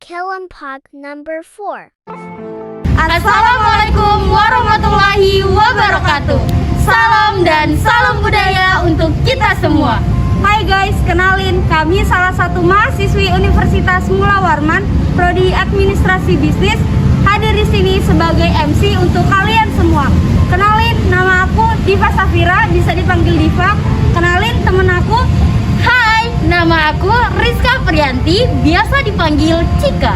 Kelampag number 4. Assalamualaikum warahmatullahi wabarakatuh. Salam dan salam budaya untuk kita semua. Hai guys, kenalin kami salah satu mahasiswi Universitas Mula Warman, Prodi Administrasi Bisnis, hadir di sini sebagai MC untuk kalian semua. Kenalin, nama aku Diva Safira, bisa dipanggil Diva. Kenalin temen aku. Hai, nama aku Rizka Priyanti, biasa dipanggil Cika.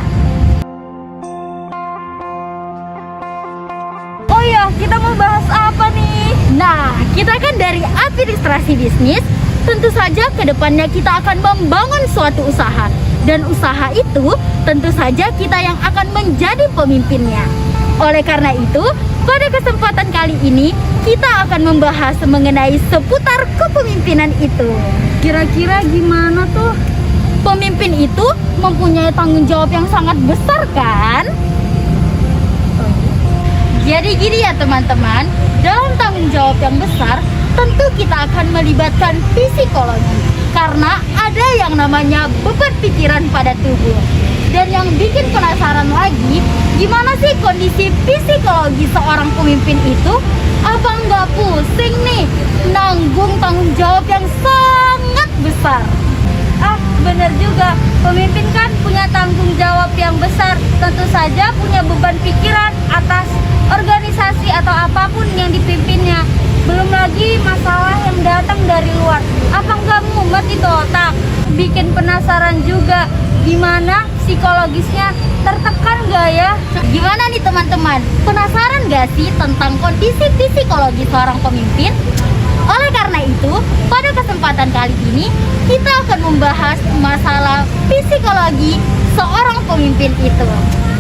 Oh iya, kita mau bahas apa nih? Nah, kita kan dari administrasi bisnis. Tentu saja ke depannya kita akan membangun suatu usaha. Dan usaha itu tentu saja kita yang akan menjadi pemimpinnya. Oleh karena itu, pada kesempatan kali ini kita akan membahas mengenai seputar kepemimpinan itu. Kira-kira gimana tuh? Pemimpin itu mempunyai tanggung jawab yang sangat besar kan? Jadi gini ya teman-teman, dalam tanggung jawab yang besar tentu kita akan melibatkan psikologi. Karena ada yang namanya beban pikiran pada tubuh. Dan yang bikin penasaran lagi, gimana sih kondisi psikologi seorang pemimpin itu? Apa nggak pusing nih nanggung tanggung jawab yang sangat besar? Bener juga, pemimpin kan punya tanggung jawab yang besar. Tentu saja punya beban pikiran atas organisasi atau apapun yang dipimpinnya. Belum lagi masalah yang datang dari luar. Apa nggak mumet itu otak? Bikin penasaran juga, gimana psikologisnya, tertekan nggak ya? Gimana nih teman-teman? Penasaran gak sih tentang kondisi psikologi seorang pemimpin? Oleh karena itu, pada kesempatan kali ini kita akan membahas masalah psikologi seorang pemimpin itu.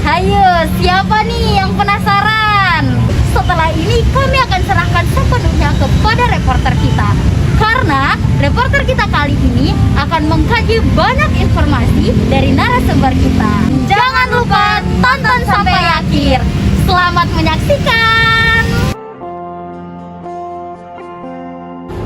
Hayo, siapa nih yang penasaran? Setelah ini kami akan serahkan sepenuhnya kepada reporter kita. Karena reporter kita kali ini akan mengkaji banyak informasi dari narasumber kita. Jangan lupa tonton sampai akhir. Selamat menyaksikan.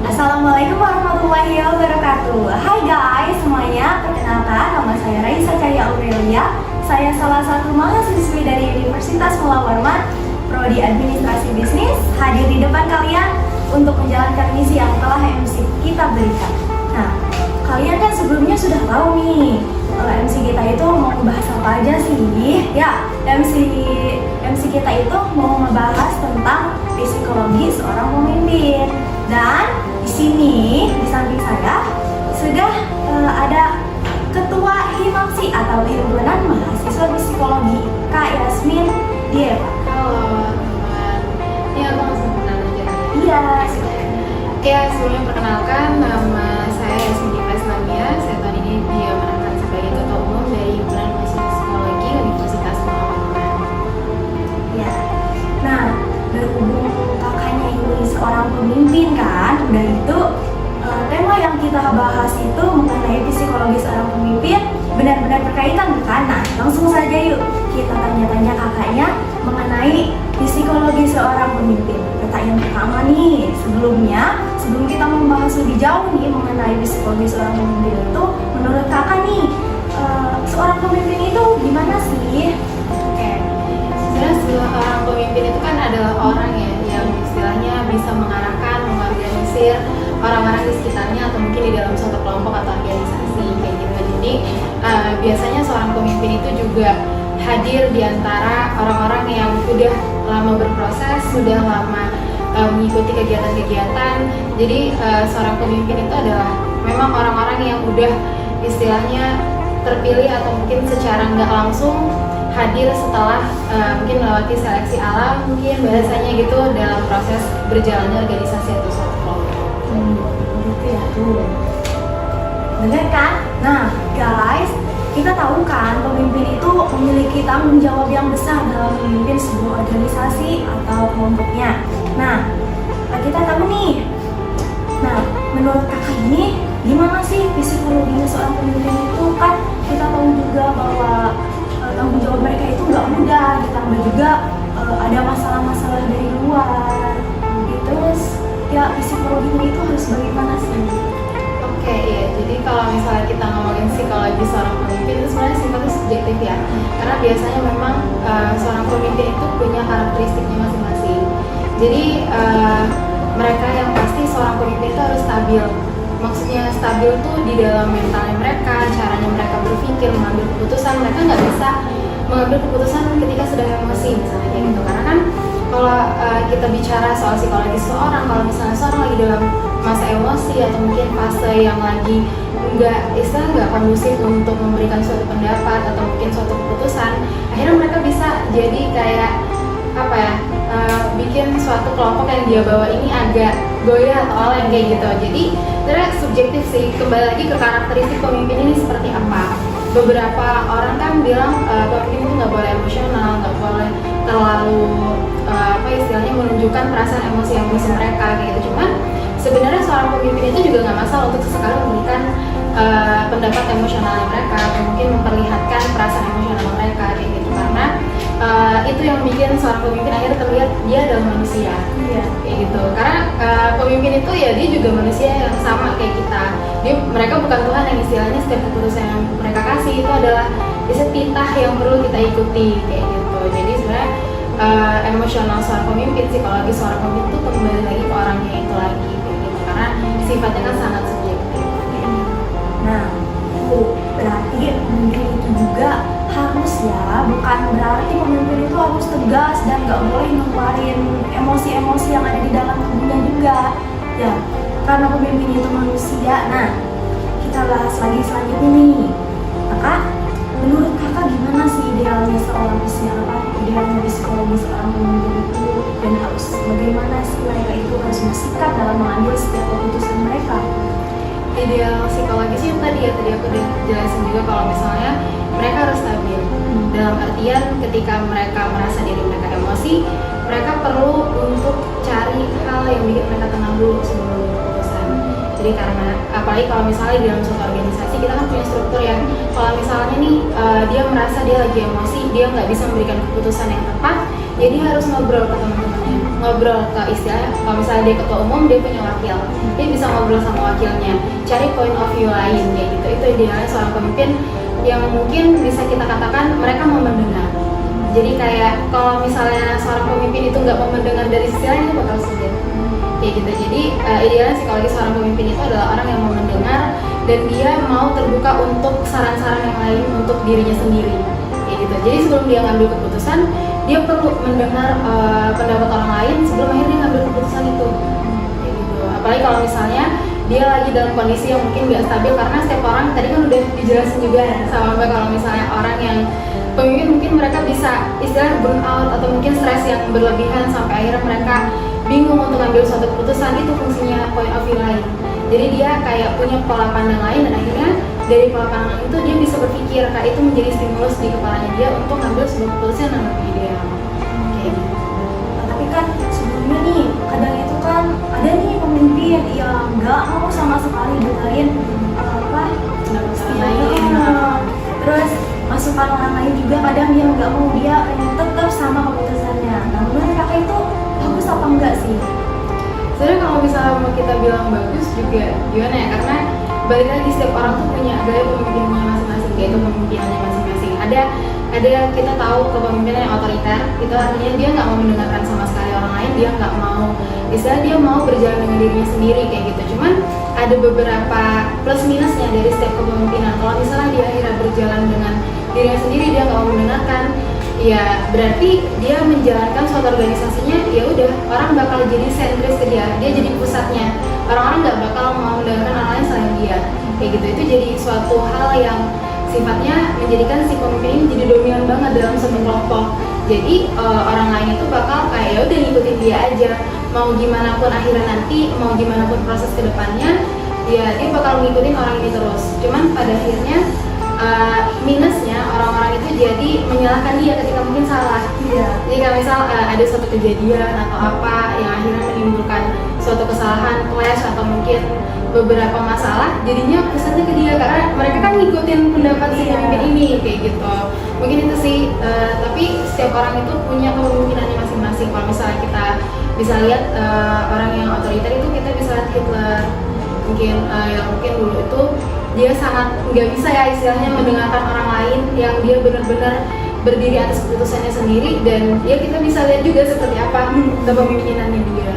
Assalamualaikum warahmatullahi wabarakatuh. Hai guys semuanya, perkenalkan nama saya Raisa Cahya Aurelia. Saya salah satu mahasiswi dari Universitas Mula Warman, Prodi Administrasi Bisnis, hadir di depan kalian untuk menjalankan misi yang telah MC kita berikan. Nah, kalian kan sebelumnya sudah tahu nih, MC kita itu mau membahas apa aja sih? Ya, MC kita itu mau membahas tentang psikologi seorang pemimpin. Dan di sini di samping saya sudah ada Ketua HIMAPSI atau Himpunan Mahasiswa Psikologi, Kak Yasmin Dieva. Halo teman-teman, ini aku langsung kenalan aja kan? Iya. Oke, sebelumnya perkenalkan, nama saya Yasmin Dieva Islamia. Saya tahun ini diamanahkan sebagai Ketua Umum dari Himpunan Mahasiswa Psikologi Universitas Mula Warman. Ya. Nah, berhubung kakaknya ini seorang pemimpin kan, udah itu tema yang kita bahas itu mengenai psikologi seorang pemimpin benar-benar berkaitan kan? Nah, langsung saja yuk kita tanya-tanya kakaknya mengenai psikologi seorang pemimpin. Pertanyaan pertama nih, sebelum kita membahas lebih jauh nih mengenai psikologi seorang pemimpin itu, menurut kakak nih, seorang pemimpin itu gimana sih? Oke, sebenarnya seorang pemimpin itu kan adalah orang ya yang istilahnya bisa mengarahkan, mengorganisir orang-orang di sekitarnya atau mungkin di dalam suatu kelompok atau organisasi kayak gitu. Jadi biasanya seorang pemimpin itu juga hadir di antara orang-orang yang sudah lama berproses, sudah lama mengikuti kegiatan-kegiatan. Jadi seorang pemimpin itu adalah memang orang-orang yang udah istilahnya terpilih atau mungkin secara nggak langsung hadir setelah mungkin melewati seleksi alam, mungkin bahasanya gitu, dalam proses berjalannya organisasi atau suatu kelompok. Gitu ya tuh. Bener kan? Nah, guys, kita tahu kan pemimpin itu memiliki tanggung jawab yang besar dalam memimpin sebuah organisasi atau kelompoknya. Nah, kita tahu nih. Nah, menurut kakak ini gimana sih psikologinya seorang pemimpin itu? Kan kita tahu juga bahwa tanggung jawab mereka itu nggak mudah, ditambah juga ada masalah-masalah dari luar. Terus ya psikologinya itu harus bagaimana sih? Oke, iya. Jadi kalau misalnya kita ngomongin psikologi seorang pemimpin itu sebenarnya sifatnya subjektif subjektif ya, karena biasanya memang seorang pemimpin itu punya karakteristiknya masing-masing. Jadi mereka yang pasti seorang pemimpin itu harus stabil. Maksudnya stabil tuh di dalam mentalnya mereka, caranya mereka berpikir, mengambil keputusan. Mereka nggak bisa mengambil keputusan ketika sedang emosi misalnya kayak gitu. Karena kan kalau kita bicara soal psikologi seseorang, kalau misalnya seorang lagi dalam masa emosi atau mungkin fase yang lagi nggak kondusif untuk memberikan suatu pendapat atau mungkin suatu keputusan, akhirnya mereka bisa jadi kayak apa ya, bikin suatu kelompok yang dia bawa ini agak goyah atau oleng kayak gitu. Jadi sebenarnya subjektif sih, kembali lagi ke karakteristik pemimpin ini seperti apa. Beberapa orang kan bilang pemimpin itu nggak boleh emosional, nggak boleh terlalu apa istilahnya menunjukkan perasaan emosi mereka kayak gitu. Cuman sebenarnya seorang pemimpin itu juga nggak masalah untuk sesekali memberikan pendapat emosional mereka atau mungkin memperlihatkan perasaan emosional mereka kayak gitu, karena itu yang bikin seorang pemimpin akhirnya terlihat dia adalah manusia kayak gitu. Karena pemimpin itu ya dia juga manusia yang sama kayak kita. Mereka bukan Tuhan yang istilahnya setiap keputusan yang mereka kasih itu adalah bisa titah yang perlu kita ikuti kayak gitu. Jadi sebenarnya emosional seorang pemimpin, psikologi seorang pemimpin itu kembali lagi ke orangnya itu lagi kayak gitu, karena sifatnya kan sangat subjektif. Nah, berarti pemimpin itu juga harus ya, bukan berarti pemimpin itu harus tegas dan nggak boleh ngeluarin emosi-emosi yang ada di dalam tubuhnya juga ya, karena pemimpin itu manusia. Nah, kita bahas lagi selanjutnya nih. Maka menurut kakak gimana sih idealnya idealnya psikologi seorang pemimpin itu, dan harus bagaimana sih mereka itu harus bersikap dalam mengambil setiap keputusan mereka? Ideal psikologi sih tadi aku udah jelasin juga, kalau misalnya mereka harus stabil. Dalam artian ketika mereka merasa diri mereka emosi, mereka perlu untuk cari hal yang bikin mereka tenang dulu sebelum keputusan. Jadi karena apalagi kalau misalnya di dalam suatu organisasi kita kan punya struktur yang kalau misalnya nih dia merasa dia lagi emosi, dia nggak bisa memberikan keputusan yang tepat, jadi harus ngobrol ke teman-temannya, ngobrol ke istilahnya kalau misalnya dia ketua umum, dia punya wakil, dia bisa ngobrol sama wakilnya, cari point of view lain kayak gitu. Itu idealnya seorang pemimpin yang mungkin bisa kita katakan mereka mau mendengar. Jadi kayak kalau misalnya seorang pemimpin itu nggak mau mendengar dari sisi lain, itu bakal sulit kayak gitu. Jadi idealnya psikologi seorang pemimpin itu adalah orang yang mau mendengar dan dia mau terbuka untuk saran-saran yang lain untuk dirinya sendiri kayak gitu. Jadi sebelum dia ngambil keputusan, dia perlu mendengar pendapat orang lain sebelum akhirnya ngambil keputusan itu kayak gitu. Apalagi kalau misalnya dia lagi dalam kondisi yang mungkin nggak stabil, karena setiap orang tadi kan udah dijelasin juga sama Mbak, kalau misalnya orang yang pemimpin mungkin mereka bisa istilah burn out atau mungkin stres yang berlebihan sampai akhirnya mereka bingung untuk ambil suatu keputusan. Itu fungsinya point of view lain. Jadi dia kayak punya pola pandang lain dan akhirnya dari pola pandang itu dia bisa berpikir, kayak itu menjadi stimulus di kepalanya dia untuk ngambil sebuah keputusan yang lebih ideal kayak gitu. Nah, tapi kan sebelumnya nih kadang itu kan ada nih pemimpin yang nggak mau sama sekali dengerin terus masukan orang lain juga, kadang dia nggak mau, dia tetap sama keputusannya. Nah, menurut kakak itu bagus apa enggak sih? Sebenarnya kalau misalnya mau kita bilang bagus juga gimana ya, karena balik lagi setiap orang tuh punya gaya pemimpinannya masing-masing, yaitu pemimpinannya masing-masing. Ada kita tahu kepemimpinan yang otoriter, itu artinya dia nggak mau mendengarkan sama sekali orang lain, dia nggak mau, istilah dia mau berjalan dengan dirinya sendiri kayak gitu. Cuman ada beberapa plus minusnya dari setiap kepemimpinan. Kalau misalnya dia akhirnya berjalan dengan dirinya sendiri, dia nggak mau mendengarkan, ya berarti dia menjalankan suatu organisasinya, ya udah orang bakal jadi sentris ke dia jadi pusatnya. Orang-orang nggak bakal mau mendengarkan orang lain selain dia kayak gitu. Itu jadi suatu hal yang sifatnya menjadikan si pemimpin ini jadi dominan banget dalam satu kelompok. Jadi orang lain itu bakal kayak ya udah ngikutin dia aja, mau gimana pun akhirnya nanti, mau gimana pun proses kedepannya, ya dia bakal ngikutin orang ini terus. Cuman pada akhirnya minusnya orang-orang itu jadi menyalahkan dia ketika mungkin salah. Jadi kalau misal ada suatu kejadian atau apa yang akhirnya menimbulkan suatu kesalahan, clash atau mungkin beberapa masalah, jadinya pusatnya ke dia karena mereka kan ngikutin pendapat si pemimpin ini kayak gitu. Mungkin itu sih, tapi setiap orang itu punya kepemimpinannya masing-masing. Kalau misalnya kita bisa lihat orang yang otoriter itu, kita bisa lihat Hitler, mungkin dulu itu dia sangat nggak bisa ya istilahnya mendengarkan orang lain, yang dia benar-benar berdiri atas keputusannya sendiri, dan ya kita bisa lihat juga seperti apa kepemimpinannya dia,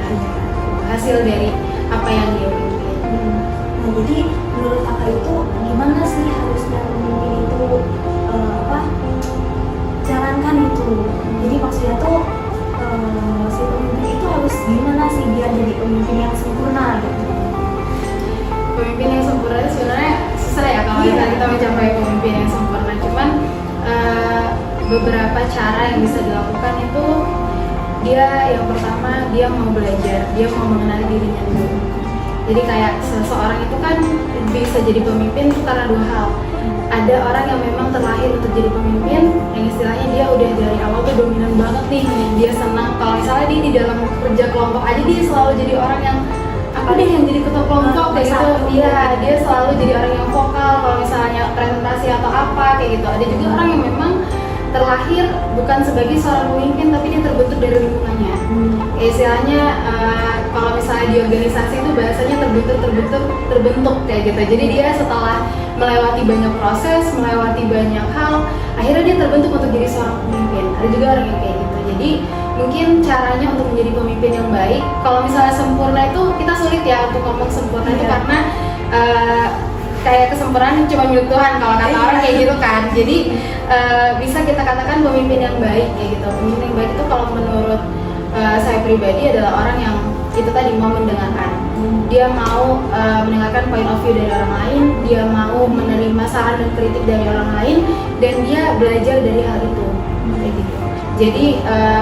hasil dari apa yang dia pimpin. Nah, jadi menurut kakak itu gimana sih harusnya pemimpin itu jalankan itu? Jadi maksudnya tuh si pemimpin itu harus gimana sih biar jadi pemimpin yang sempurna gitu? Pemimpin yang sempurna itu sebenarnya susah ya kalau kita mencapai pemimpin yang sempurna. Cuman beberapa cara yang bisa dilakukan itu, dia yang pertama dia mau belajar, dia mau mengenali dirinya dulu. Jadi kayak seseorang itu kan bisa jadi pemimpin itu karena dua hal. Ada orang yang memang terlahir untuk jadi pemimpin, yang istilahnya dia udah dari awal tuh dominan banget nih, dia senang kalau misalnya dia di dalam kerja kelompok aja dia selalu jadi orang yang aku deh yang jadi ketua kelompok kayak gitu. Iya, dia selalu jadi orang yang vokal kalau misalnya presentasi atau apa kayak gitu. Ada juga orang yang memang terlahir bukan sebagai seorang pemimpin, tapi dia terbentuk dari lingkungannya. Istilahnya kalau misalnya di organisasi itu bahasanya terbentuk kayak gitu. Jadi dia setelah melewati banyak proses, melewati banyak hal, akhirnya dia terbentuk untuk jadi seorang pemimpin. Ada juga orang yang kayak gitu. Jadi mungkin caranya untuk menjadi pemimpin yang baik, kalau misalnya sempurna itu kita sulit ya untuk ngomong sempurna itu karena kayak kesempurnaan cuma milik Tuhan kalau kata orang kayak gitu kan. Jadi bisa kita katakan pemimpin yang baik kayak gitu. Pemimpin yang baik itu kalau menurut saya pribadi adalah orang yang itu tadi mau mendengarkan. Dia mau mendengarkan point of view dari orang lain, dia mau menerima saran dan kritik dari orang lain, dan dia belajar dari hal itu kayak gitu. Jadi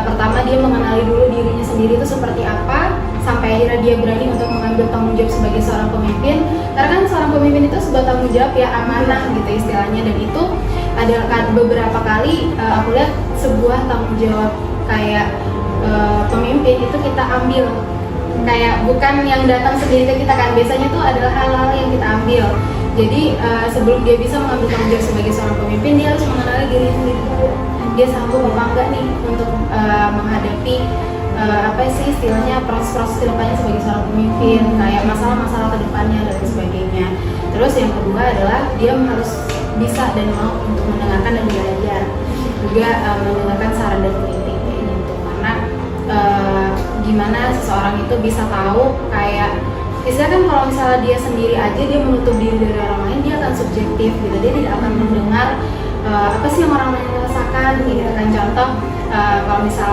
pertama dia mengenali dulu dirinya sendiri itu seperti apa, sampai akhirnya dia berani untuk mengambil tanggung jawab sebagai seorang pemimpin. Karena kan seorang pemimpin itu sebuah tanggung jawab ya, amanah gitu istilahnya, dan itu ada beberapa kali aku lihat sebuah tanggung jawab kayak pemimpin itu kita ambil, kayak bukan yang datang sendiri ke kita kan, biasanya itu adalah hal-hal yang kita ambil. Jadi sebelum dia bisa mengambil tanggung jawab sebagai seorang pemimpin, dia harus mengenali dirinya sendiri dulu. Dia sanggup apa enggak nih untuk menghadapi apa sih istilahnya proses-proses kedepannya sebagai seorang pemimpin, kayak masalah-masalah kedepannya dan sebagainya. Terus yang kedua adalah dia harus bisa dan mau untuk mendengarkan dan belajar, juga mendengarkan saran dan kritik kayak gitu. Karena gimana seseorang itu bisa tahu kayak istilahnya kan kalau misalnya dia sendiri aja dia menutup diri dari orang lain, dia akan subjektif gitu, dia tidak akan mendengar apa sih yang orang lain rasakan gitu kan. Contoh kalau misal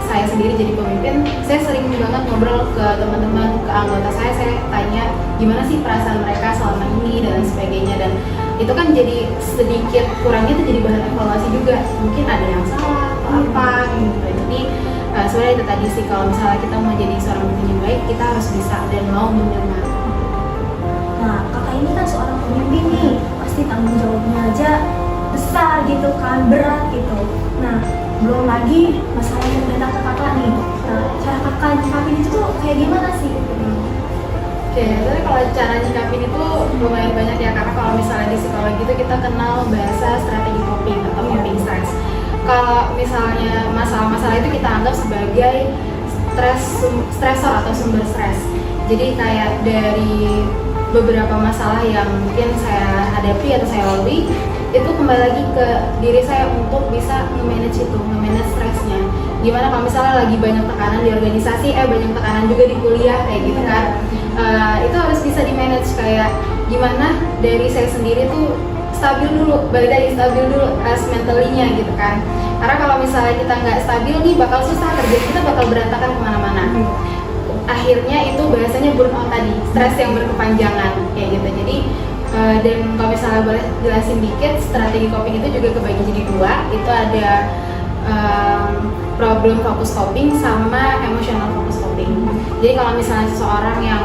saya sendiri jadi pemimpin, saya sering banget ngobrol ke teman-teman, ke anggota saya tanya gimana sih perasaan mereka selama ini dan sebagainya, dan itu kan jadi sedikit kurangnya itu jadi bahan evaluasi juga, mungkin ada yang salah atau apa gitu. Jadi sebenarnya itu tadi sih, kalau misalnya kita mau jadi seorang pemimpin yang baik, kita harus bisa dan mau mendengar. Nah, kakak ini kan seorang pemimpin nih, pasti tanggung jawabnya aja besar gitu kan, berat gitu. Nah, belum lagi masalah yang datang ke kakak nih. Nah, cara kakak nyikapin itu tuh kayak gimana sih? Oke, jadi kalau cara nyikapin itu lumayan banyak ya, karena kalau misalnya di psikologi itu kita kenal bahasa strategi coping atau coping stress. Kalau misalnya masalah-masalah itu kita anggap sebagai stresor atau sumber stres. Jadi kayak dari beberapa masalah yang mungkin saya hadapi atau saya lalui, itu kembali lagi ke diri saya untuk bisa nge-manage itu, nge-manage stresnya. Gimana kalau misalnya lagi banyak tekanan di organisasi, banyak tekanan juga di kuliah kayak gitu kan. Itu harus bisa di-manage, kayak gimana dari saya sendiri tuh stabil dulu, balik lagi stabil dulu as mentally-nya gitu kan. Karena kalau misalnya kita nggak stabil nih, bakal susah, kerja kita bakal berantakan kemana-mana. Akhirnya itu bahasanya burnout tadi, stres yang berkepanjangan kayak gitu. Jadi dan kalau misalnya boleh jelasin dikit, strategi coping itu juga kebagi jadi dua. Itu ada problem focus coping sama emotional focus coping. Jadi kalau misalnya seseorang yang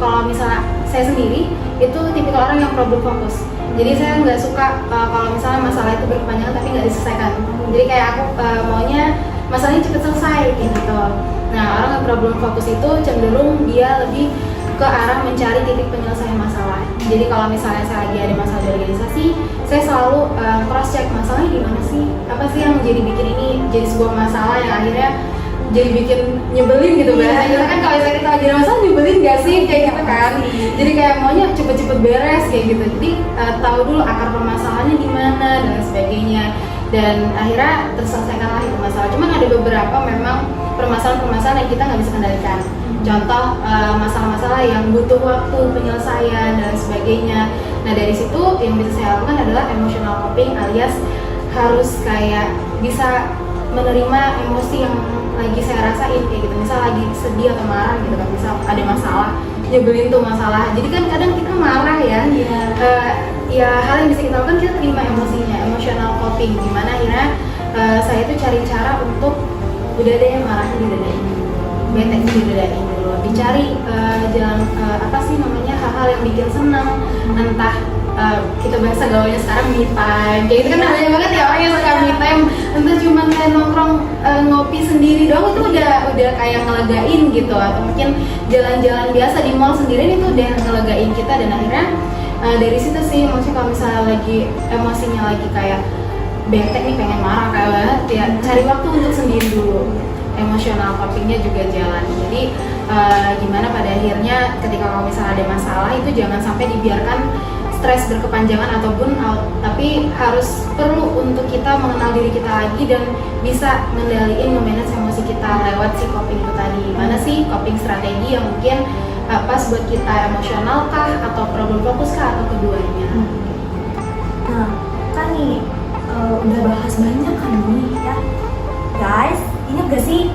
kalau misalnya saya sendiri itu tipikal orang yang problem fokus. Jadi saya nggak suka kalau misalnya masalah itu berkepanjangan tapi nggak diselesaikan. Jadi kayak aku maunya masalahnya cepat selesai gitu. Nah, orang yang problem fokus itu cenderung dia lebih ke arah mencari titik penyelesaian masalah. Jadi kalau misalnya saya lagi ada masalah di organisasi, saya selalu cross check masalahnya gimana sih, apa sih yang jadi bikin ini jadi sebuah masalah yang akhirnya jadi bikin nyebelin gitu bahasanya kan. Kalau misalnya kita lagi ada masalah nyebelin gak sih kayak gitu kan, jadi kayak maunya cepet-cepet beres kayak gitu. Jadi tahu dulu akar permasalahannya di mana dan sebagainya, dan akhirnya terselesaikanlah itu masalah. Cuman ada beberapa memang permasalahan-permasalahan yang kita nggak bisa kendalikan. Contoh masalah-masalah yang butuh waktu penyelesaian dan sebagainya. Nah dari situ yang bisa saya lakukan adalah emotional coping, alias harus kayak bisa menerima emosi yang lagi saya rasain kayak gitu. Misal lagi sedih atau marah gitu kan, misal ada masalah, nyebelin tuh masalah. Jadi kan kadang kita marah ya. Ya hal yang bisa kita lakukan, kita terima emosinya, emotional coping. Gimana akhirnya saya tuh cari cara untuk udah deh marahnya diredain, beteknya diredain dulu, dicari jalan apa sih namanya, hal-hal yang bikin senang. Entah kita bahasa gaulnya sekarang me time, kayak gitu kan banyak banget ya orang yang suka me time. Entah cuma kayak nongkrong ngopi sendiri doang itu udah kayak ngelegain gitu, atau mungkin jalan-jalan biasa di mall sendirian itu udah ngelegain kita. Dan akhirnya dari situ sih, maksudnya kalau misalnya lagi emosinya lagi kayak bete nih, pengen marah kayak banget ya, cari waktu untuk sendiri dulu. Emotional copingnya juga jalan. Jadi gimana pada akhirnya ketika kalau misalnya ada masalah itu jangan sampai dibiarkan stres berkepanjangan atau burn out, tapi harus perlu untuk kita mengenal diri kita lagi dan bisa ngendaliin memanage emosi kita lewat si coping itu tadi. Mana sih coping strategi yang mungkin pas buat kita, emosional kah atau problem fokus kah atau keduanya. Nah kan nih udah bahas banyak kan nih ya guys, ingat gak sih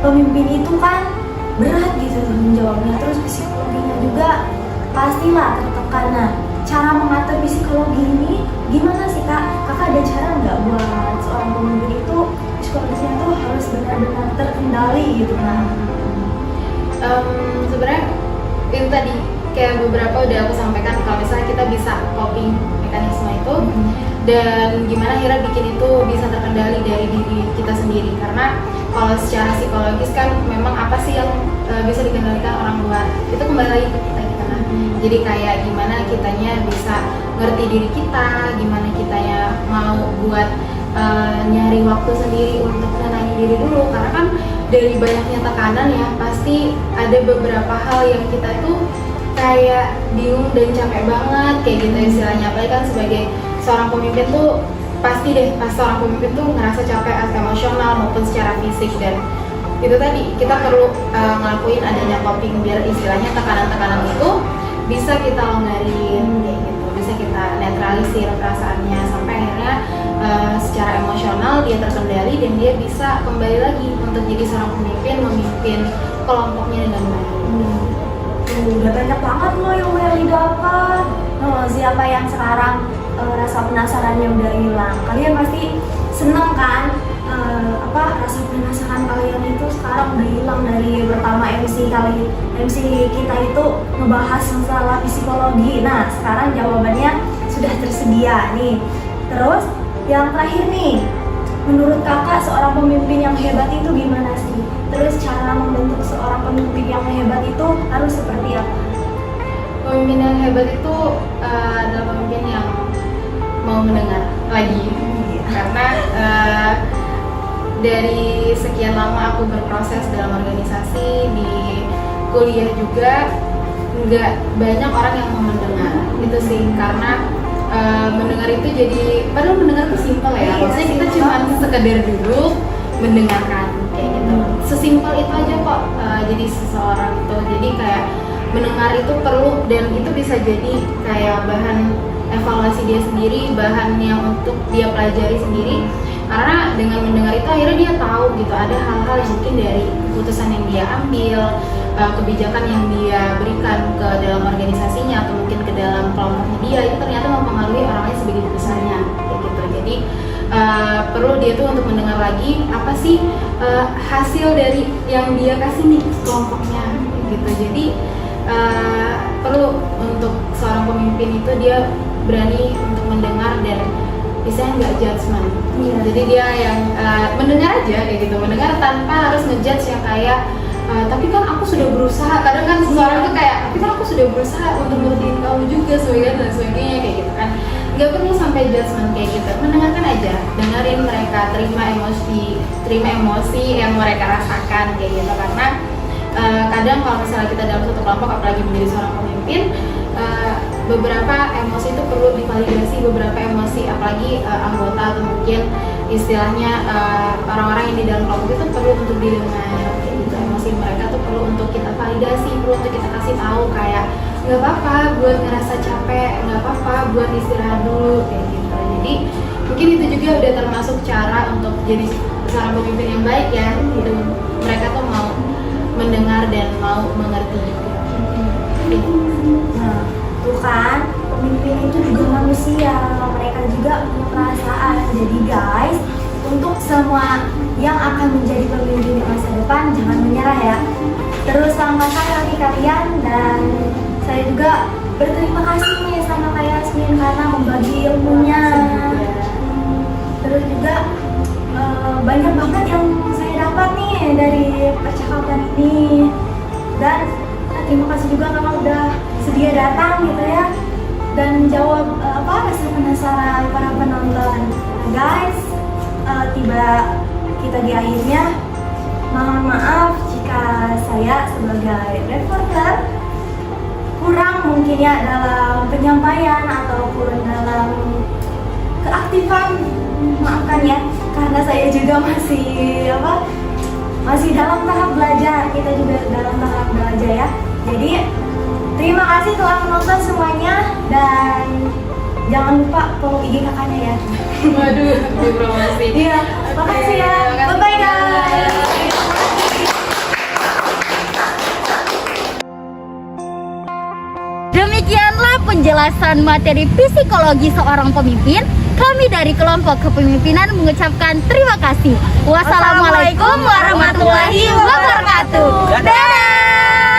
pemimpin itu kan berat gitu tanggung jawabnya, terus psikologinya juga pastilah tertekan. Nah cara mengatur psikologi ini gimana sih kak? Kakak ada cara nggak buat seorang pemimpin itu psikologisnya tuh harus benar-benar terkendali gitu kan? Sebenarnya itu tadi kayak beberapa udah aku sampaikan, kalau misalnya kita bisa coping mekanisme itu dan gimana akhirnya bikin itu bisa terkendali dari diri kita sendiri. Karena kalau secara psikologis kan memang apa sih yang bisa dikendalikan orang luar, itu kembali lagi ke kita gitu kan. Jadi kayak gimana kitanya bisa ngerti diri kita, gimana kitanya mau buat nyari waktu sendiri untuk nenangin diri dulu. Karena kan dari banyaknya tekanan ya, pasti ada beberapa hal yang kita tuh kayak bingung dan capek banget kayak gitu istilahnya. Apalagi kan sebagai seorang pemimpin tuh pasti deh pas seorang pemimpin tuh ngerasa capek atau emosional maupun secara fisik. Dan itu tadi kita perlu ngelakuin adanya coping biar istilahnya tekanan-tekanan itu bisa kita longgarin kayak gitu, bisa kita netralisir perasaannya sampai akhirnya secara emosional dia terkendali dan dia bisa kembali lagi untuk jadi seorang pemimpin, memimpin kelompoknya dengan baik. Udah banyak banget loh yang udah didapat. Siapa yang sekarang rasa penasarannya udah hilang, kalian pasti seneng kan? Rasa penasaran kalian itu sekarang udah hilang dari pertama MC kita itu ngebahas masalah psikologi. Nah sekarang jawabannya sudah tersedia nih. Terus yang terakhir nih, menurut kakak seorang pemimpin yang hebat itu gimana sih? Terus cara membentuk seorang pemimpin yang hebat itu harus seperti apa? Pemimpin yang hebat itu adalah pemimpin yang mau mendengar lagi. Karena dari sekian lama aku berproses dalam organisasi, di kuliah juga nggak banyak orang yang mau mendengar. Itu sih, karena mendengar itu jadi, padahal mendengar itu simpel ya, maksudnya kita cuma sekedar duduk mendengarkan kayak gitu, sesimpel itu aja kok. Jadi seseorang itu, jadi kayak mendengar itu perlu, dan itu bisa jadi kayak bahan evaluasi dia sendiri, bahan yang untuk dia pelajari sendiri. Karena dengan mendengar itu akhirnya dia tahu gitu, ada hal-hal yang mungkin dari keputusan yang dia ambil, kebijakan yang dia berikan ke dalam organisasinya atau mungkin ke dalam kelompoknya dia, itu ternyata mempengaruhi orang lain sebagian besarnya kayak gitu. Jadi perlu dia tuh untuk mendengar lagi apa sih hasil dari yang dia kasih nih kelompoknya gitu. Jadi perlu untuk seorang pemimpin itu dia berani untuk mendengar dan bisa nggak judgement. Jadi dia yang mendengar aja kayak gitu, mendengar tanpa harus ngejudge yang kayak tapi kan aku sudah berusaha. Kadang kan seseorang tuh kayak tapi kan aku sudah berusaha untuk nurutin kamu juga dan sebagainya kayak gitu kan. Nggak perlu sampai judgement kayak gitu, mendengarkan aja, dengerin mereka, terima emosi terima emosi yang mereka rasakan kayak gitu. Karena kadang kalau misalnya kita dalam satu kelompok, apalagi menjadi seorang pemimpin, beberapa emosi itu perlu divalidasi, beberapa emosi apalagi anggota atau mungkin istilahnya orang-orang yang di dalam kelompok itu perlu untuk didengar kayak gitu. Emosi mereka tuh perlu untuk kita validasi, perlu untuk kita kasih tahu kayak nggak apa-apa buat ngerasa capek, nggak apa-apa buat istirahat dulu kayak gitu. Jadi mungkin itu juga udah termasuk cara untuk jadi seorang pemimpin yang baik ya gitu. Mereka tuh mau mendengar dan mau mengerti juga. Nah, tuh kan, pemimpin itu juga manusia, mereka juga punya perasaan. Jadi guys, untuk semua yang akan menjadi pemimpin di masa depan, jangan menyerah ya. Terus langkahkan kaki kalian, dan saya juga berterima kasih nih sama Kak Yasmin karena membagi ilmunya. Terus juga banyak banget yang saya dapat nih dari percakapan ini. Dan terima kasih juga karena udah sedia datang gitu ya, dan jawab rasa penasaran para penonton. Nah guys, tiba kita di akhirnya. Mohon maaf jika saya sebagai reporter kurang mungkin ya dalam penyampaian ataupun dalam keaktifan, maafkan ya, karena saya juga masih dalam tahap belajar, kita juga dalam tahap belajar ya. Jadi terima kasih telah menonton semuanya, dan jangan lupa follow IG kakaknya ya. Waduh, dipromosi. Iya, makasih ya. Bye bye guys. Demikianlah penjelasan materi psikologi seorang pemimpin. Kami dari kelompok kepemimpinan mengucapkan terima kasih. Wassalamualaikum warahmatullahi wabarakatuh. Dadah.